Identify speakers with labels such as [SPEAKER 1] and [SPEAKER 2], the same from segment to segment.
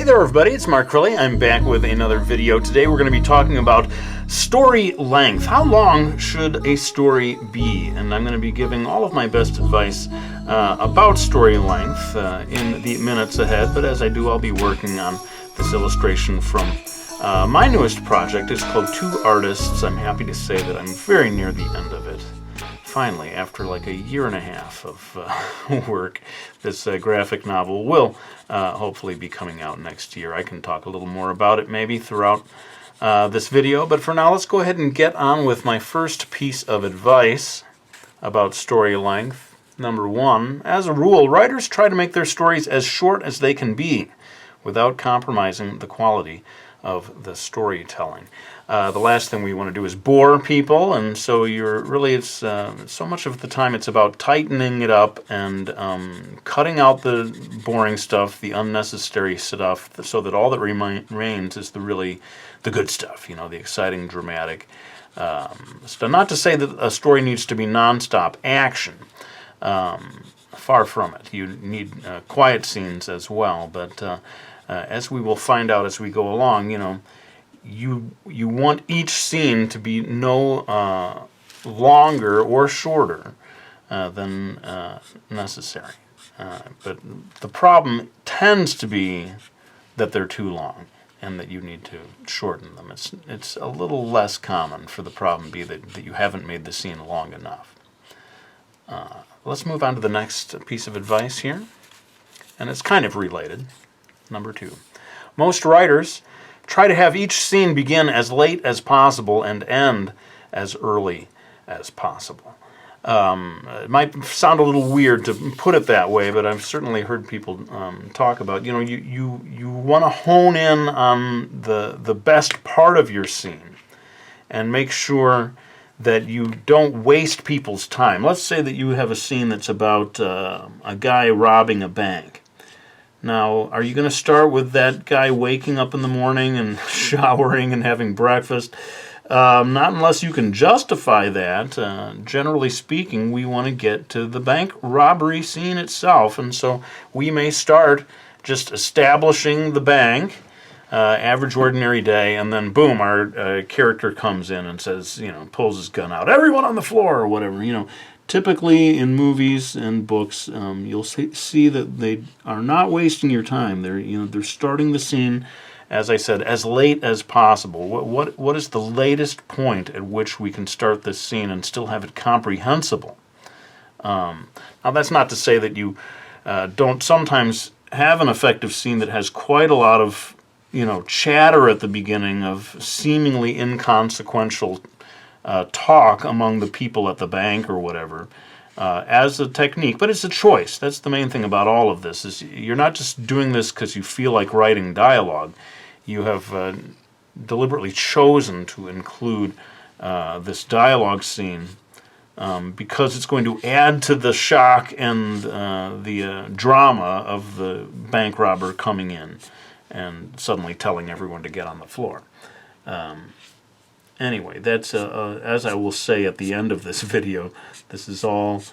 [SPEAKER 1] there everybody, it's Mark Crilly. I'm back with another video. Today we're going to be talking about story length. How long should a story be? And I'm going to be giving all of my best advice about story length in the minutes ahead. But as I do, I'll be working on this illustration from my newest project. It's called Two Artists. I'm happy to say that I'm very near the end of it. Finally, after like a year and a half of work, this graphic novel will hopefully be coming out next year. I can talk a little more about it maybe throughout this video, but for now let's go ahead and get on with my first piece of advice about story length. Number one, as a rule, writers try to make their stories as short as they can be without compromising the quality of the storytelling. The last thing we want to do is bore people, and so it's so much of the time it's about tightening it up and cutting out the boring stuff, the unnecessary stuff, so that all that remains is the good stuff, the exciting, dramatic stuff. Not to say that a story needs to be nonstop action. Far from it. You need quiet scenes as well, but as we will find out as we go along, you want each scene to be no longer or shorter than necessary. But the problem tends to be that they're too long and that you need to shorten them. It's a little less common for the problem be that you haven't made the scene long enough. Let's move on to the next piece of advice here, and it's kind of related. Number two, most writers try to have each scene begin as late as possible and end as early as possible. It might sound a little weird to put it that way, but I've certainly heard people talk about, you want to hone in on the best part of your scene and make sure that you don't waste people's time. Let's say that you have a scene that's about a guy robbing a bank. Now, are you going to start with that guy waking up in the morning and showering and having breakfast? Not unless you can justify that. Generally speaking, we want to get to the bank robbery scene itself, and so we may start just establishing the bank, average ordinary day, and then boom, our character comes in and says, pulls his gun out, everyone on the floor, or whatever, Typically in movies and books, you'll see that they are not wasting your time. They're starting the scene, as I said, as late as possible. What is the latest point at which we can start this scene and still have it comprehensible? Now that's not to say that you don't sometimes have an effective scene that has quite a lot of chatter at the beginning of seemingly inconsequential talk among the people at the bank or whatever as a technique, but it's a choice. That's the main thing about all of this, is you're not just doing this because you feel like writing dialogue. You have deliberately chosen to include this dialogue scene because it's going to add to the shock and the drama of the bank robber coming in and suddenly telling everyone to get on the floor. Anyway, that's, as I will say at the end of this video, this is all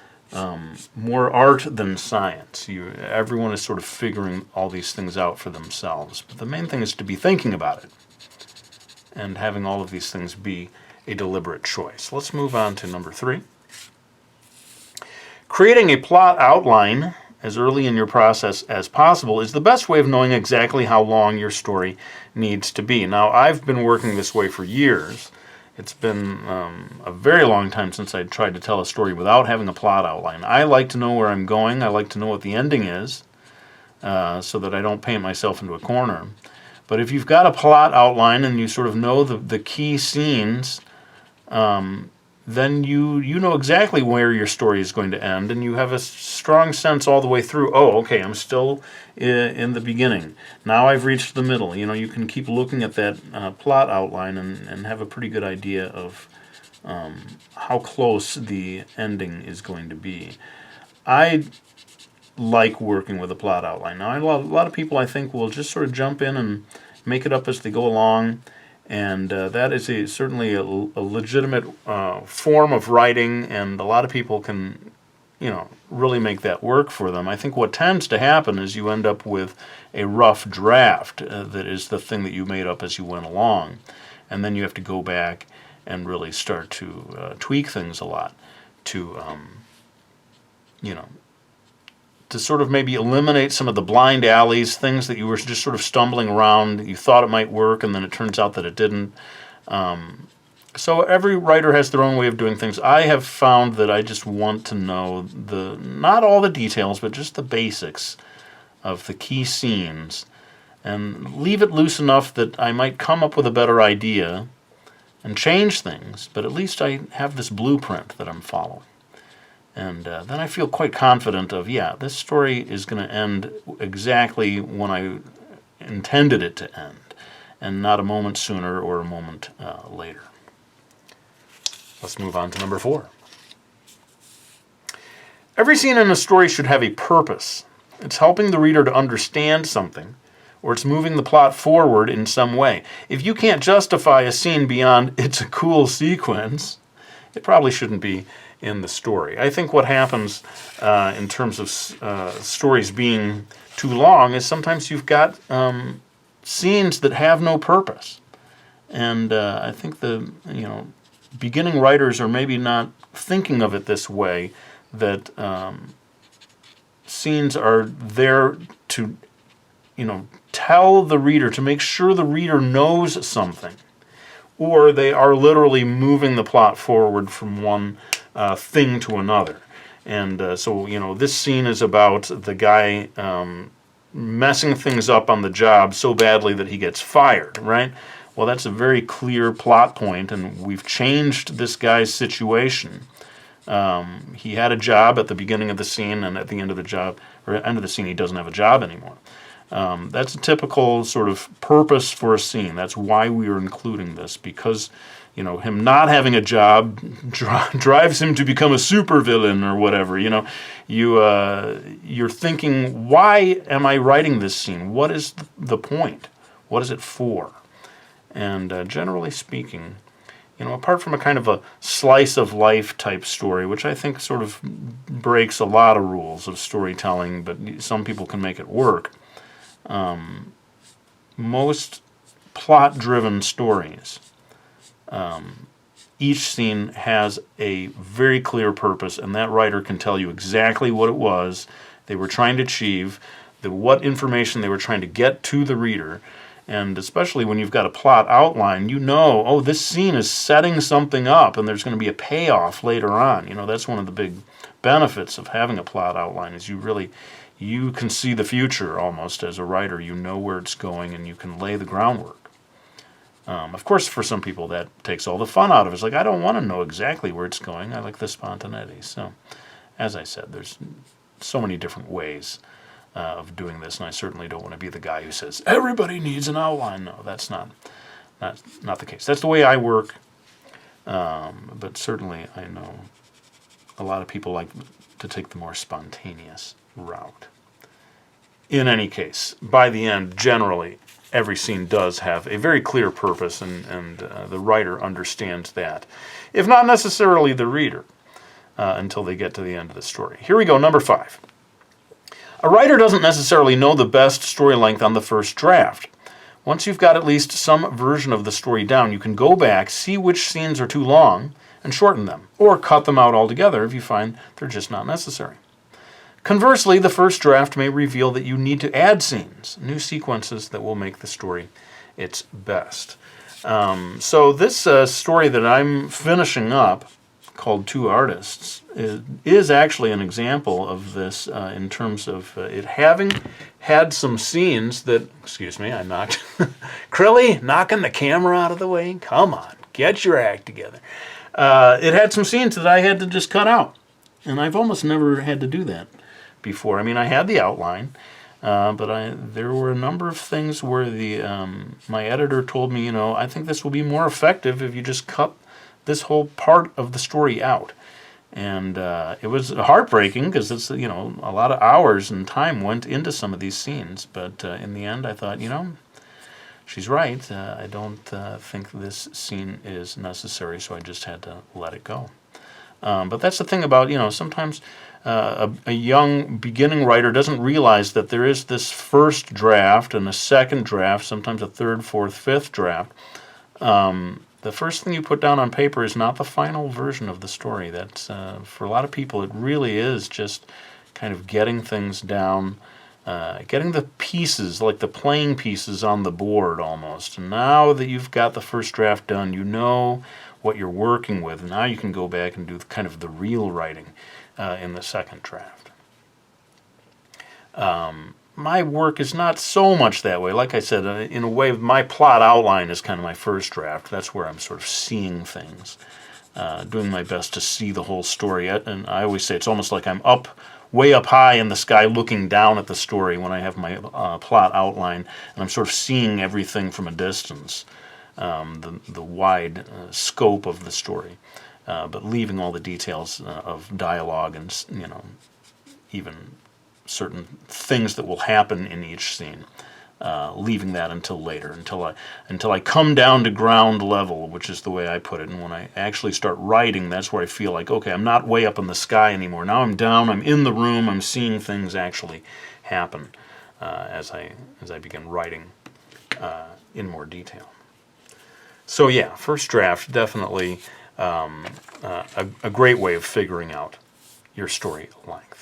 [SPEAKER 1] more art than science. Everyone is sort of figuring all these things out for themselves. But the main thing is to be thinking about it and having all of these things be a deliberate choice. Let's move on to number three. Creating a plot outline as early in your process as possible is the best way of knowing exactly how long your story needs to be. Now, I've been working this way for years. It's been a very long time since I tried to tell a story without having a plot outline. I like to know where I'm going. I like to know what the ending is so that I don't paint myself into a corner. But if you've got a plot outline and you sort of know the key scenes, then you know exactly where your story is going to end, and you have a strong sense all the way through. Oh, okay, I'm still in the beginning. Now I've reached the middle. You can keep looking at that plot outline and have a pretty good idea of how close the ending is going to be. I like working with a plot outline. Now, a lot of people, I think, will just sort of jump in and make it up as they go along. And that is certainly a legitimate form of writing, and a lot of people can really make that work for them. I think what tends to happen is you end up with a rough draft that is the thing that you made up as you went along. And then you have to go back and really start to tweak things a lot to, to sort of maybe eliminate some of the blind alleys, things that you were just sort of stumbling around. You thought it might work, and then it turns out that it didn't. So every writer has their own way of doing things. I have found that I just want to know not all the details, but just the basics of the key scenes, and leave it loose enough that I might come up with a better idea and change things, but at least I have this blueprint that I'm following. And then I feel quite confident of, this story is going to end exactly when I intended it to end, and not a moment sooner or a moment later. Let's move on to number 4. Every scene in a story should have a purpose. It's helping the reader to understand something, or it's moving the plot forward in some way. If you can't justify a scene beyond it's a cool sequence, it probably shouldn't be in the story. I think what happens in terms of stories being too long is sometimes you've got scenes that have no purpose. And I think the beginning writers are maybe not thinking of it this way, that scenes are there to tell the reader, to make sure the reader knows something, or they are literally moving the plot forward from one thing to another. And so this scene is about the guy messing things up on the job so badly that he gets fired, right? Well, that's a very clear plot point, and we've changed this guy's situation. He had a job at the beginning of the scene, and at the end of the scene, he doesn't have a job anymore. That's a typical sort of purpose for a scene. That's why we are including this, because him not having a job drives him to become a supervillain or whatever. You're thinking, why am I writing this scene? What is the point? What is it for? And generally speaking, apart from a kind of a slice of life type story, which I think sort of breaks a lot of rules of storytelling, but some people can make it work, most plot-driven stories, each scene has a very clear purpose, and that writer can tell you exactly what it was they were trying to achieve, what information they were trying to get to the reader. And especially when you've got a plot outline, this scene is setting something up, and there's going to be a payoff later on. That's one of the big benefits of having a plot outline, is you can see the future almost as a writer. You know where it's going, and you can lay the groundwork. Of course, for some people, that takes all the fun out of it. It's like, I don't want to know exactly where it's going. I like the spontaneity. So, as I said, there's so many different ways of doing this, and I certainly don't want to be the guy who says, everybody needs an outline. No, that's not the case. That's the way I work, but certainly I know a lot of people like to take the more spontaneous route. In any case, by the end, generally, every scene does have a very clear purpose, and the writer understands that, if not necessarily the reader, until they get to the end of the story. Here we go, number 5. A writer doesn't necessarily know the best story length on the first draft. Once you've got at least some version of the story down, you can go back, see which scenes are too long, and shorten them, or cut them out altogether if you find they're just not necessary. Conversely, the first draft may reveal that you need to add scenes, new sequences that will make the story its best. So this story that I'm finishing up, called Two Artists, is actually an example of this in terms of it having had some scenes that, excuse me, I knocked, Crilly, knocking the camera out of the way, come on, get your act together. It had some scenes that I had to just cut out, and I've almost never had to do that before. I mean, I had the outline, but there were a number of things where my editor told me, I think this will be more effective if you just cut this whole part of the story out. And it was heartbreaking, because it's, a lot of hours and time went into some of these scenes. But in the end, I thought, she's right. I don't think this scene is necessary, so I just had to let it go. But that's the thing about, sometimes a young beginning writer doesn't realize that there is this first draft and a second draft, sometimes a third, fourth, fifth draft. The first thing you put down on paper is not the final version of the story. That's for a lot of people, it really is just kind of getting things down, getting the pieces, like the playing pieces on the board almost. And now that you've got the first draft done, you know what you're working with. Now you can go back and do kind of the real writing in the second draft. My work is not so much that way. Like I said, in a way, my plot outline is kind of my first draft. That's where I'm sort of seeing things, doing my best to see the whole story. And I always say it's almost like I'm way up high in the sky looking down at the story when I have my plot outline, and I'm sort of seeing everything from a distance, the wide scope of the story, but leaving all the details of dialogue and, even certain things that will happen in each scene, leaving that until later, until I come down to ground level, which is the way I put it. And when I actually start writing, that's where I feel like, okay, I'm not way up in the sky anymore. Now I'm down, I'm in the room, I'm seeing things actually happen as I begin writing in more detail. So yeah, first draft, definitely a great way of figuring out your story length.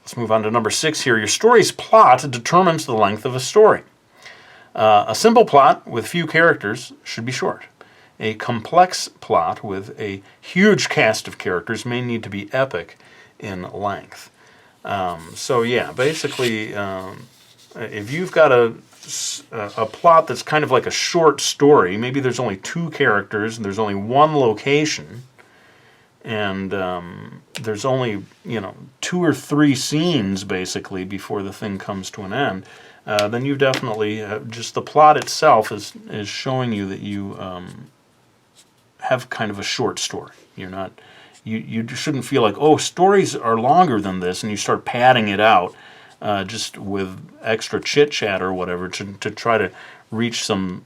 [SPEAKER 1] Let's move on to number 6 here. Your story's plot determines the length of a story. A simple plot with few characters should be short. A complex plot with a huge cast of characters may need to be epic in length. So yeah, basically, if you've got a plot that's kind of like a short story, maybe there's only 2 characters and there's only 1 location, and there's only 2 or 3 scenes basically before the thing comes to an end, then you definitely just the plot itself is showing you that you have kind of a short story. You're not you shouldn't feel like, oh, stories are longer than this, and you start padding it out just with extra chit chat or whatever to try to reach some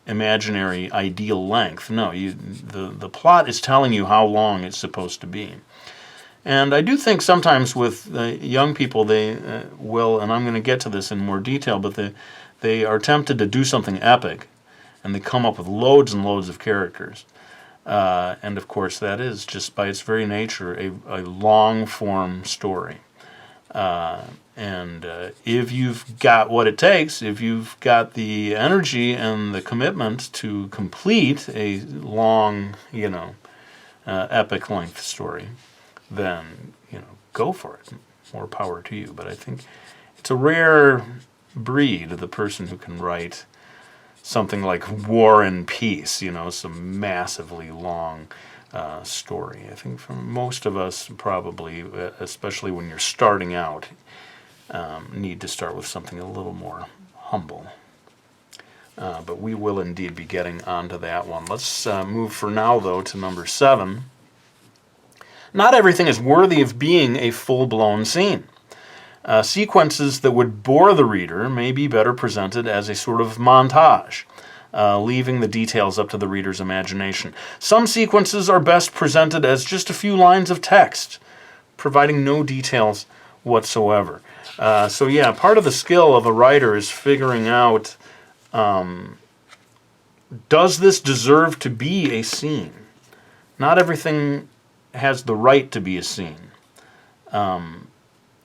[SPEAKER 1] imaginary ideal length. No, the plot is telling you how long it's supposed to be. And I do think sometimes with young people, they will, and I'm going to get to this in more detail, but they are tempted to do something epic, and they come up with loads and loads of characters. And of course, that is just by its very nature a long-form story. And if you've got what it takes, if you've got the energy and the commitment to complete a long, epic length story, then, go for it. More power to you. But I think it's a rare breed, the person who can write something like War and Peace, some massively long story. I think for most of us, probably, especially when you're starting out, need to start with something a little more humble. But we will indeed be getting onto that one. Let's move for now, though, to number 7. Not everything is worthy of being a full-blown scene. Sequences that would bore the reader may be better presented as a sort of montage, leaving the details up to the reader's imagination. Some sequences are best presented as just a few lines of text, providing no details whatsoever. So yeah, part of the skill of a writer is figuring out, does this deserve to be a scene? Not everything has the right to be a scene.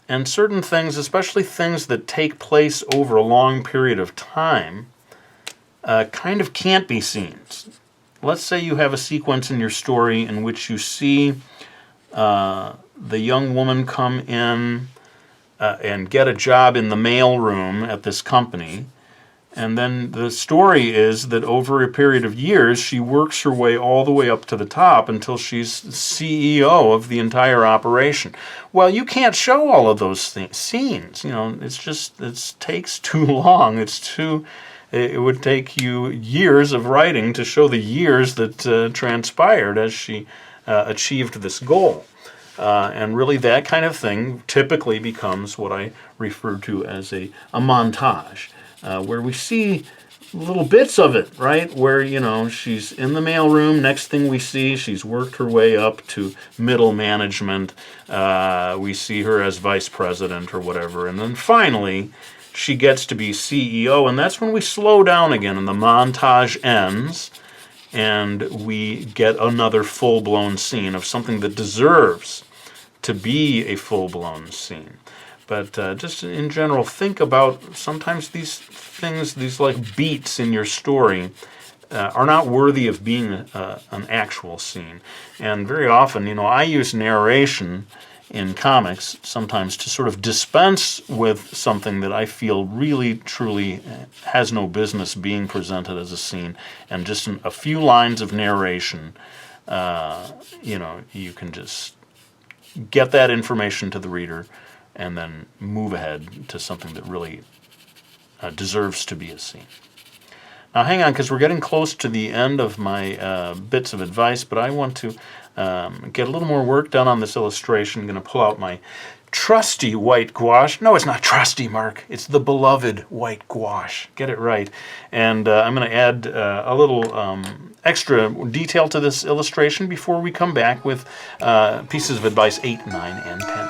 [SPEAKER 1] And certain things, especially things that take place over a long period of time, kind of can't be scenes. Let's say you have a sequence in your story in which you see the young woman come in and get a job in the mail room at this company. And then the story is that over a period of years, she works her way all the way up to the top until she's CEO of the entire operation. Well, you can't show all of those scenes. It takes too long. It would take you years of writing to show the years that transpired as she achieved this goal. And really that kind of thing typically becomes what I refer to as a montage. Where we see little bits of it, right? Where, you know, she's in the mailroom. Next thing we see, she's worked her way up to middle management. We see her as vice president or whatever. And then finally, she gets to be CEO. And that's when we slow down again and the montage ends. And we get another full-blown scene of something that deserves to be a full-blown scene. But just in general, think about sometimes these things, these like beats in your story, are not worthy of being an actual scene. And very often, you know, I use narration in comics sometimes to sort of dispense with something that I feel really, truly has no business being presented as a scene. And just in a few lines of narration, you know, you can just get that information to the reader and then move ahead to something that really deserves to be a scene. Now hang on, because we're getting close to the end of my bits of advice, but I want to get a little more work done on this illustration. I'm going to pull out my trusty white gouache. No, it's not trusty, Mark. It's the beloved white gouache. Get it right. And I'm going to add a little extra detail to this illustration before we come back with pieces of advice 8, 9, and 10.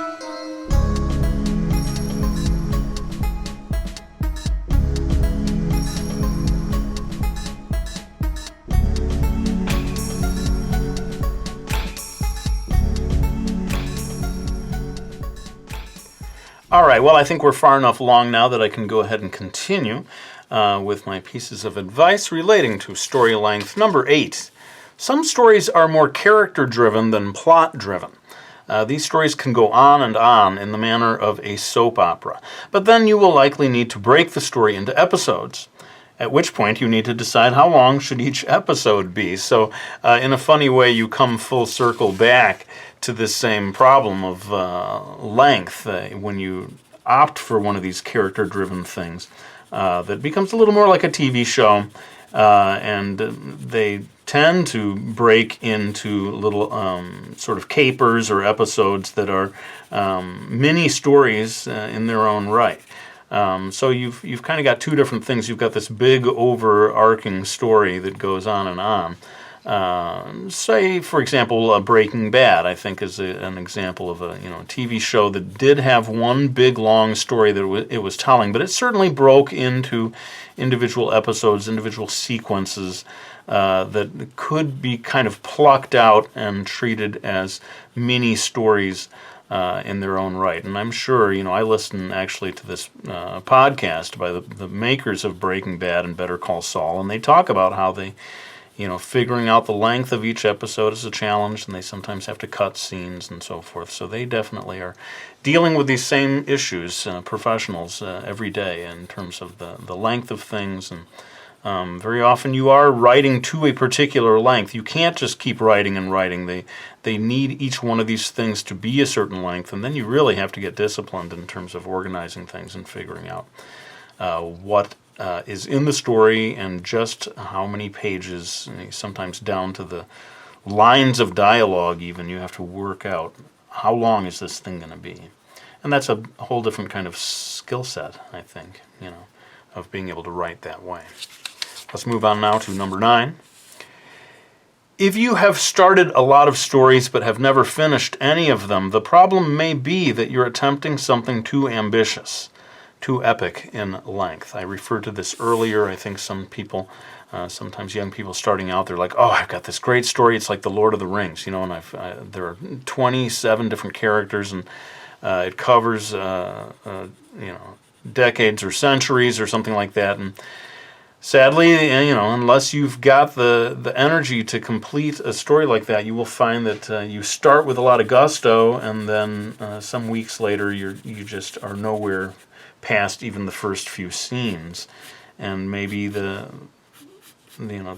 [SPEAKER 1] All right, well, I think we're far enough along now that I can go ahead and continue with my pieces of advice relating to story length. Number 8, some stories are more character-driven than plot-driven. These stories can go on in the manner of a soap opera, but then you will likely need to break the story into episodes, at which point you need to decide how long should each episode be. So in a funny way, you come full circle back to this same problem of length when you opt for one of these character-driven things that becomes a little more like a TV show, and they tend to break into little sort of capers or episodes that are mini stories in their own right. So you've kind of got two different things. You've got this big overarching story that goes on and on. Say, for example, Breaking Bad, I think, is an example of a TV show that did have one big long story that it was telling, but it certainly broke into individual episodes, individual sequences that could be kind of plucked out and treated as mini stories in their own right. And I'm sure, I listen actually to this podcast by the makers of Breaking Bad and Better Call Saul, and they talk about how they figuring out the length of each episode is a challenge, and they sometimes have to cut scenes and so forth. So they definitely are dealing with these same issues, professionals, every day in terms of the length of things. And very often you are writing to a particular length. You can't just keep writing and writing. They need each one of these things to be a certain length, and then you really have to get disciplined in terms of organizing things and figuring out what is in the story and just how many pages, sometimes down to the lines of dialogue even, you have to work out how long is this thing going to be. And that's a whole different kind of skill set, I think, of being able to write that way. Let's move on now to number 9. If you have started a lot of stories but have never finished any of them, the problem may be that you're attempting something too ambitious, too epic in length. I referred to this earlier. I think some people, sometimes young people starting out, they're like, oh, I've got this great story. It's like The Lord of the Rings, and there are 27 different characters, and it covers, decades or centuries or something like that. And sadly, unless you've got the energy to complete a story like that, you will find that you start with a lot of gusto, and then some weeks later, you just are nowhere past even the first few scenes. And maybe the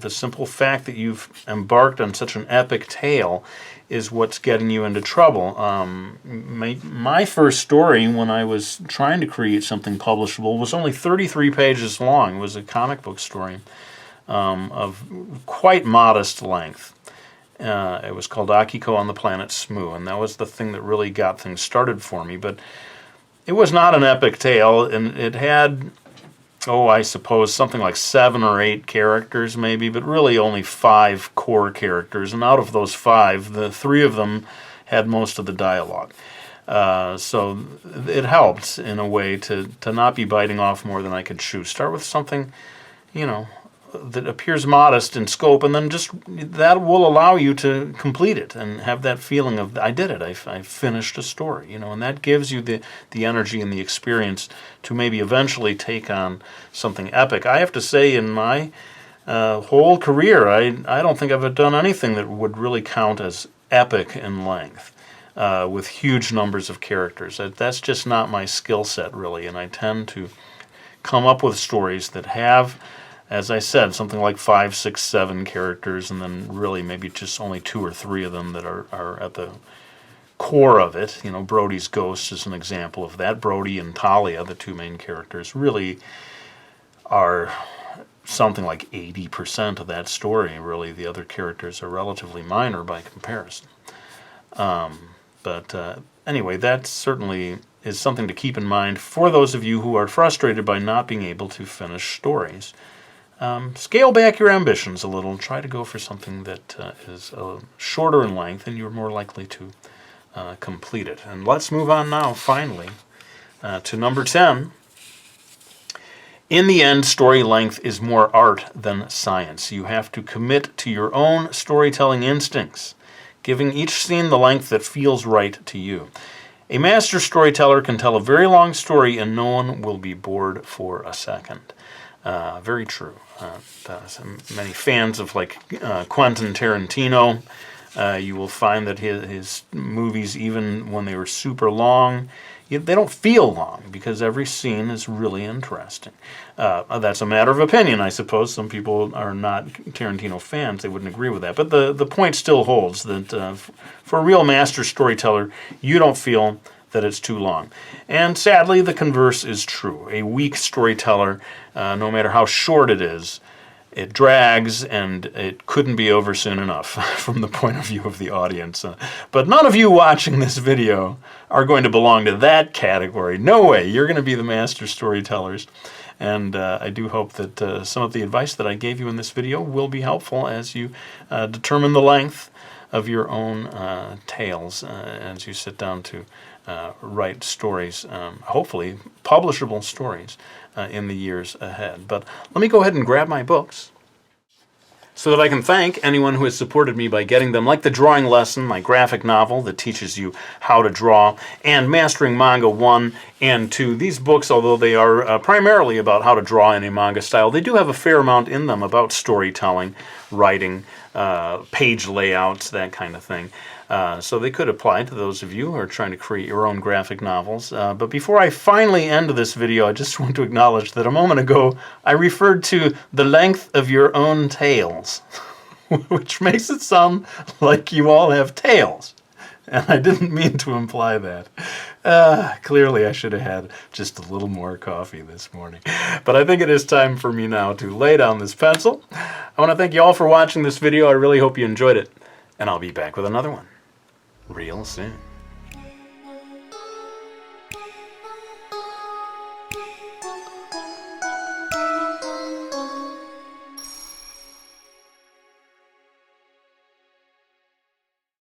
[SPEAKER 1] simple fact that you've embarked on such an epic tale is what's getting you into trouble. My first story, when I was trying to create something publishable, was only 33 pages long. It was a comic book story of quite modest length. It was called Akiko on the Planet Smoo, and that was the thing that really got things started for me. But it was not an epic tale, and it had I suppose something like 7 or 8 characters maybe, but really only 5 core characters. And out of those 5, the 3 of them had most of the dialogue. So it helped in a way to not be biting off more than I could chew. Start with something, that appears modest in scope, and then just that will allow you to complete it and have that feeling of, I did it, I finished a story, and that gives you the energy and the experience to maybe eventually take on something epic. I have to say, in my whole career, I don't think I've done anything that would really count as epic in length. With huge numbers of characters. That's just not my skill set, really, and I tend to come up with stories that have, as I said, something like 5, 6, 7 characters, and then really maybe just only 2 or 3 of them that are at the core of it. Brody's Ghost is an example of that. Brody and Talia, the 2 main characters, really are something like 80% of that story. Really, the other characters are relatively minor by comparison. But anyway, that certainly is something to keep in mind for those of you who are frustrated by not being able to finish stories. Scale back your ambitions a little. Try to go for something that is shorter in length, and you're more likely to complete it. And let's move on now, finally, to number 10. In the end, story length is more art than science. You have to commit to your own storytelling instincts, giving each scene the length that feels right to you. A master storyteller can tell a very long story and no one will be bored for a second. Very true. Many fans of Quentin Tarantino, you will find that his movies, even when they were super long, they don't feel long because every scene is really interesting. That's a matter of opinion, I suppose. Some people are not Tarantino fans. They wouldn't agree with that. But the point still holds that for a real master storyteller, you don't feel that it's too long. And sadly, the converse is true. A weak storyteller, no matter how short it is, it drags, and it couldn't be over soon enough from the point of view of the audience. But none of you watching this video are going to belong to that category. No way. You're going to be the master storytellers. And I do hope that some of the advice that I gave you in this video will be helpful as you determine the length of your own tales as you sit down to write stories, hopefully publishable stories in the years ahead. But let me go ahead and grab my books so that I can thank anyone who has supported me by getting them, like the drawing lesson, my graphic novel that teaches you how to draw, and Mastering Manga 1 and 2. These books, although they are primarily about how to draw in a manga style, they do have a fair amount in them about storytelling, writing, page layouts, that kind of thing. So they could apply to those of you who are trying to create your own graphic novels. But before I finally end this video, I just want to acknowledge that a moment ago I referred to the length of your own tales, which makes it sound like you all have tails. And I didn't mean to imply that. Clearly I should have had just a little more coffee this morning. But I think it is time for me now to lay down this pencil. I want to thank you all for watching this video. I really hope you enjoyed it. And I'll be back with another one real soon.